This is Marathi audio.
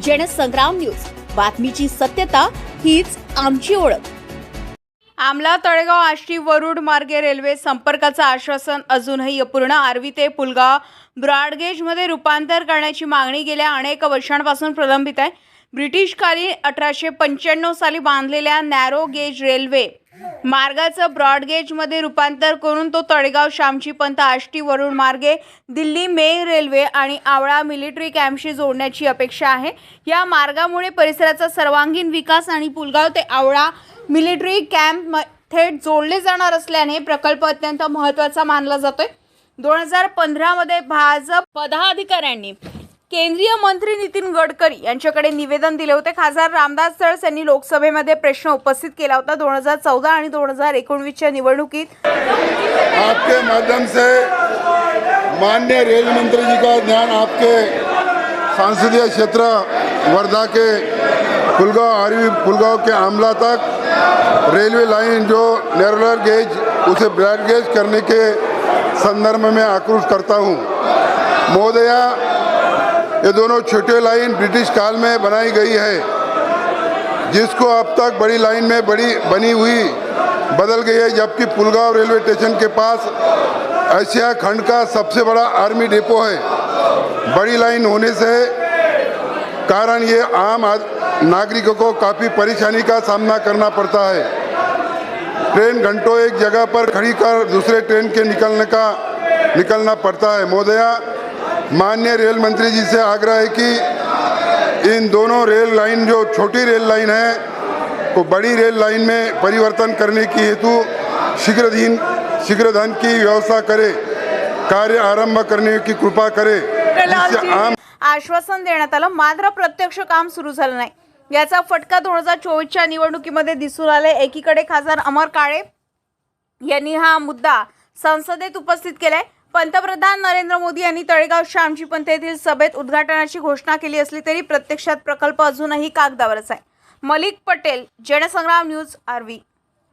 जनसंग्राम न्यूज, बातमीची सत्यता हीच आमची ओळख। आमला तळेगाव आष्टी वरुड मार्गे रेल्वे संपर्काचं आश्वासन अजूनही अपूर्ण। आर्वी ते पुलगाव ब्रॉडगेजमध्ये रूपांतर करण्याची मागणी गेल्या अनेक वर्षांपासून प्रलंबित आहे। ब्रिटिशकालीन 1895 साली बांधलेल्या नॅरो गेज रेल्वे मार्गाचं ब्रॉडगेजमध्ये रूपांतर करून तो तळेगाव श्यामची पंत आष्टी वरुड मार्गे दिल्ली मेल रेल्वे आणि आवळा मिलिटरी कॅम्पशी जोडण्याची अपेक्षा आहे। या मार्गामुळे परिसराचा सर्वांगीण विकास आणि पुलगाव ते आवळा मिलिटरी कॅम्प थेट जोडले जाणार असल्याने प्रकल्प अत्यंत महत्त्वाचा मानला जातोय। 2015 मध्ये भाजप पदाधिकाऱ्यांनी केंद्रीय मंत्री नितीन गडकरी यांच्याकडे निवेदन दिले होते। खासदार रामदास तळस यांनी लोकसभेमध्ये प्रश्न उपस्थित केला होता। 2014 आणि 2019च्या निवडणुकीत आपके माध्यम से माननीय रेल मंत्री जी का ध्यान आपके संसदीय क्षेत्र वर्धा के पुलगांव के आमला तक रेलवे लाइन जो नैरोलर गेज उसे ब्रॉड गेज करने के संदर्भ में आक्रोश करता हूँ। महोदया, ये दोनों छोटे लाइन ब्रिटिश काल में बनाई गई है, जिसको अब तक बड़ी लाइन में बनी हुई बदल गई है, जबकि पुलगांव रेलवे स्टेशन के पास एशिया खंड का सबसे बड़ा आर्मी डिपो है। बड़ी लाइन होने से कारण ये आम नागरिकों को काफ़ी परेशानी का सामना करना पड़ता है। ट्रेन घंटों एक जगह पर खड़ी कर दूसरे ट्रेन के निकलना पड़ता है। महोदया, माननीय रेल मंत्री जी से आग्रह है कि इन दोनों रेल लाइन जो छोटी रेल लाइन है को बड़ी रेल लाइन में परिवर्तन करने की हेतु शीघ्र धन की व्यवस्था करे, कार्य आरंभ करने की कृपा करे। जिससे आम आश्वासन देण्यात आलं, मात्र प्रत्यक्ष काम सुरू झालं नाही। याचा फटका 2024च्या निवडणुकीमध्ये दिसून आले। एकीकडे खासदार अमर काळे यांनी हा मुद्दा संसदेत उपस्थित केलाय। पंतप्रधान नरेंद्र मोदी यांनी तळेगाव श्यामची पंत येथील सभेत उद्घाटनाची घोषणा केली असली तरी प्रत्यक्षात प्रकल्प अजूनही कागदावरच आहे। मलिक पटेल, जनसंग्राम न्यूज, आर्वी।